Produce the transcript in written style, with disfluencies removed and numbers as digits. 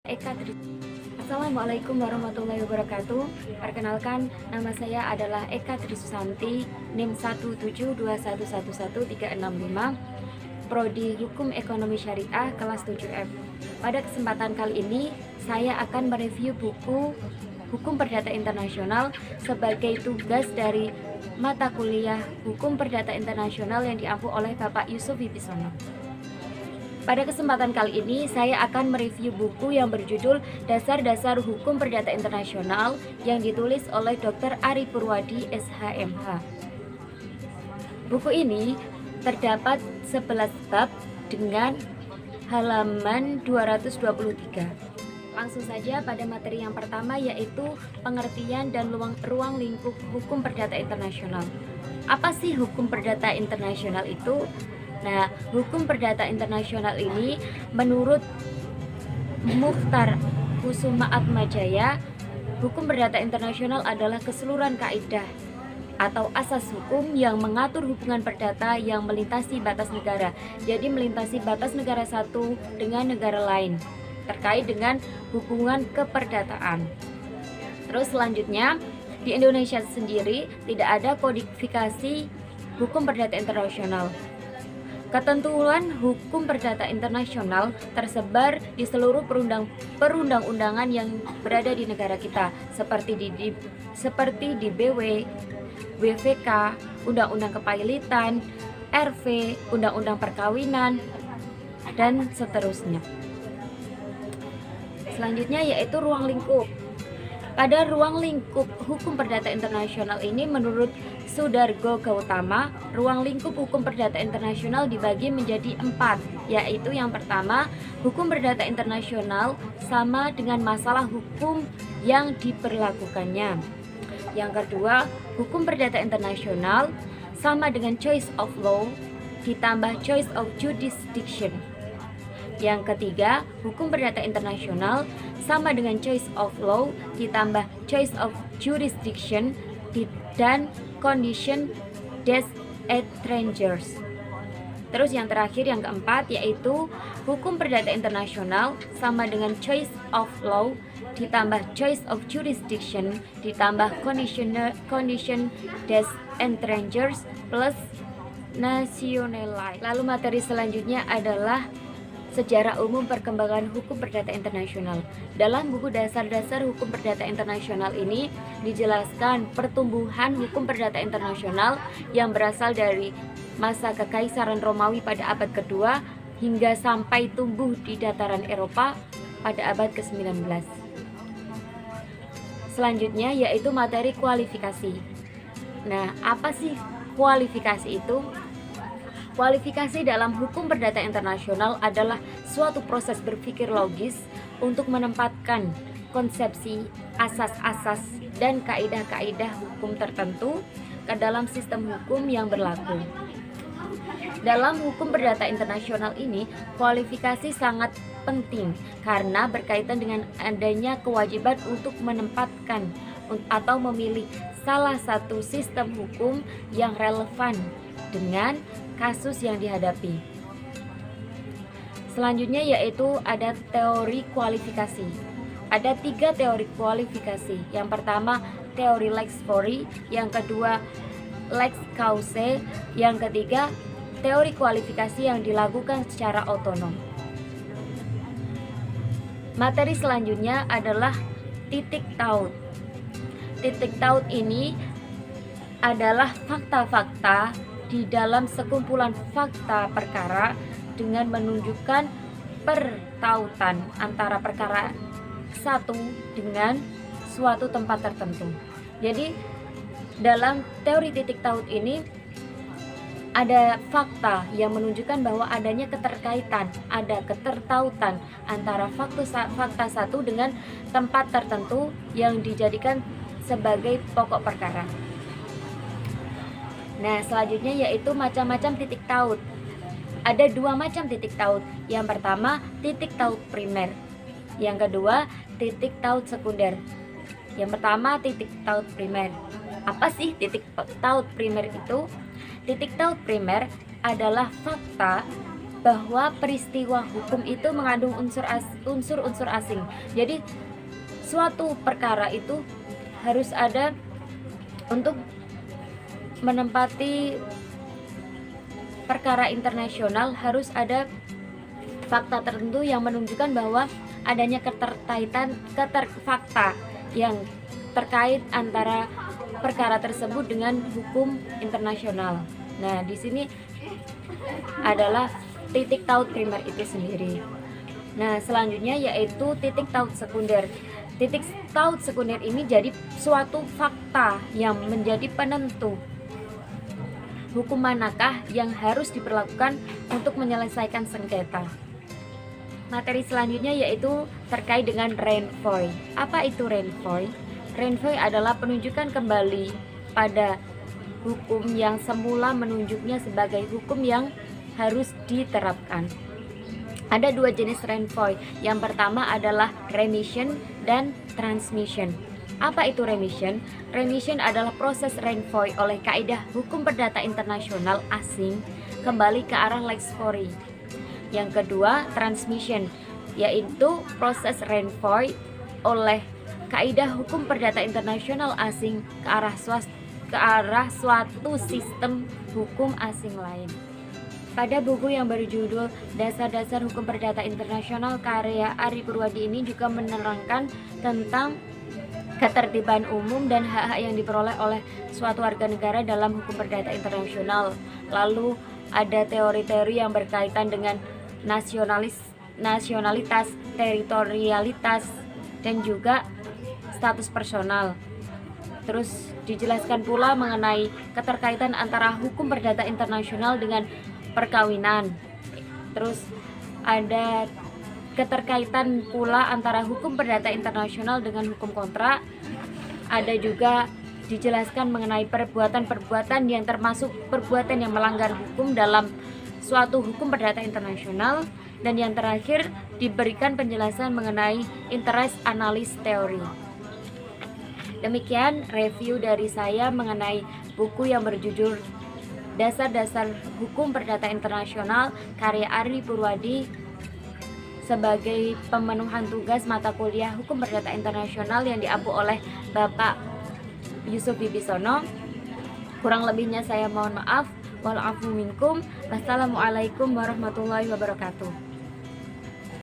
Eka Tri. Assalamualaikum warahmatullahi wabarakatuh. Perkenalkan, nama saya adalah Eka Trisusanti, NIM 172111365, Prodi Hukum Ekonomi Syariah kelas 7F. Pada kesempatan kali ini, saya akan mereview buku Hukum Perdata Internasional sebagai tugas dari mata kuliah Hukum Perdata Internasional yang diampu oleh Bapak Yusuf Wibisono. Pada kesempatan kali ini, saya akan mereview buku yang berjudul Dasar-Dasar Hukum Perdata Internasional yang ditulis oleh Dr. Ari Purwadi, SHMH. Buku ini terdapat 11 bab dengan halaman 223. Langsung saja pada materi yang pertama, yaitu pengertian dan ruang lingkup hukum perdata internasional. Apa sih hukum perdata internasional itu? Nah, hukum perdata internasional ini menurut Mukhtar Kusumaatmajaya, hukum perdata internasional adalah keseluruhan kaidah atau asas hukum yang mengatur hubungan perdata yang melintasi batas negara. Jadi melintasi batas negara satu dengan negara lain terkait dengan hubungan keperdataan. Terus selanjutnya, di Indonesia sendiri tidak ada kodifikasi hukum perdata internasional. Ketentuan hukum perdata internasional tersebar di seluruh perundang-undangan yang berada di negara kita, seperti di BW, WVK, Undang-Undang Kepailitan, RV, Undang-Undang Perkawinan, dan seterusnya. Selanjutnya yaitu ruang lingkup. Pada ruang lingkup hukum perdata internasional ini, menurut Sudargo Gautama, ruang lingkup hukum perdata internasional dibagi menjadi 4, yaitu yang pertama, hukum perdata internasional sama dengan masalah hukum yang diperlakukannya. Yang kedua, hukum perdata internasional sama dengan choice of law ditambah choice of jurisdiction. Yang ketiga, hukum perdata internasional sama dengan choice of law ditambah choice of jurisdiction dan condition des étrangers. Terus yang terakhir, yang keempat, yaitu hukum perdata internasional sama dengan choice of law ditambah choice of jurisdiction ditambah condition des étrangers plus nationality. Lalu materi selanjutnya adalah sejarah umum perkembangan hukum perdata internasional. Dalam buku Dasar-Dasar Hukum Perdata Internasional ini dijelaskan pertumbuhan hukum perdata internasional yang berasal dari masa Kekaisaran Romawi pada abad kedua hingga sampai tumbuh di dataran Eropa pada abad ke-19. Selanjutnya yaitu materi kualifikasi. Nah, apa sih kualifikasi itu? Kualifikasi dalam hukum perdata internasional adalah suatu proses berpikir logis untuk menempatkan konsepsi, asas-asas, dan kaidah-kaidah hukum tertentu ke dalam sistem hukum yang berlaku. Dalam hukum perdata internasional ini, kualifikasi sangat penting karena berkaitan dengan adanya kewajiban untuk menempatkan atau memilih salah satu sistem hukum yang relevan dengan kasus yang dihadapi. Selanjutnya yaitu ada teori kualifikasi. Ada 3 teori kualifikasi. Yang pertama teori lex fori, yang kedua lex causae, yang ketiga teori kualifikasi yang dilakukan secara otonom. Materi selanjutnya adalah titik taut. Titik taut ini adalah fakta-fakta di dalam sekumpulan fakta perkara dengan menunjukkan pertautan antara perkara satu dengan suatu tempat tertentu. Jadi dalam teori titik taut ini ada fakta yang menunjukkan bahwa adanya keterkaitan, ada ketertautan antara fakta satu dengan tempat tertentu yang dijadikan sebagai pokok perkara. Nah, selanjutnya yaitu macam-macam titik taut. Ada 2 macam titik taut. Yang pertama, titik taut primer. Yang kedua, titik taut sekunder. Yang pertama, titik taut primer. Apa sih titik taut primer itu? Titik taut primer adalah fakta bahwa peristiwa hukum itu mengandung unsur-unsur asing. Jadi suatu perkara itu harus ada, untuk menempati perkara internasional harus ada fakta tertentu yang menunjukkan bahwa adanya fakta yang terkait antara perkara tersebut dengan hukum internasional. Nah, di sini adalah titik taut primer itu sendiri. Nah, selanjutnya yaitu titik taut sekunder. Titik taut sekunder ini jadi suatu fakta yang menjadi penentu hukum manakah yang harus diberlakukan untuk menyelesaikan sengketa. Materi selanjutnya yaitu terkait dengan renvoi. Apa itu renvoi? Renvoi adalah penunjukan kembali pada hukum yang semula menunjuknya sebagai hukum yang harus diterapkan. Ada dua jenis renvoi. Yang pertama adalah remission dan transmission. Apa itu remission? Remission adalah proses renvoi oleh kaidah hukum perdata internasional asing kembali ke arah lex fori. Yang kedua, transmission, yaitu proses renvoi oleh kaidah hukum perdata internasional asing ke arah suatu sistem hukum asing lain. Pada buku yang berjudul Dasar-Dasar Hukum Perdata Internasional karya Ari Purwadi ini juga menerangkan tentang ketertiban umum dan hak-hak yang diperoleh oleh suatu warga negara dalam hukum perdata internasional. Lalu ada teori-teori yang berkaitan dengan nasionalitas, teritorialitas, dan juga status personal. Terus dijelaskan pula mengenai keterkaitan antara hukum perdata internasional dengan perkawinan. Terus ada keterkaitan pula antara hukum perdata internasional dengan hukum kontrak. Ada juga dijelaskan mengenai perbuatan-perbuatan yang termasuk perbuatan yang melanggar hukum dalam suatu hukum perdata internasional. Dan yang terakhir diberikan penjelasan mengenai interest analysis teori. Demikian review dari saya mengenai buku yang berjudul Dasar-Dasar Hukum Perdata Internasional karya Ari Purwadi sebagai pemenuhan tugas mata kuliah Hukum Perdata Internasional yang diampu oleh Bapak Yusuf Bibisono. Kurang lebihnya saya mohon maaf. Wal afu minkum. Wassalamualaikum warahmatullahi wabarakatuh.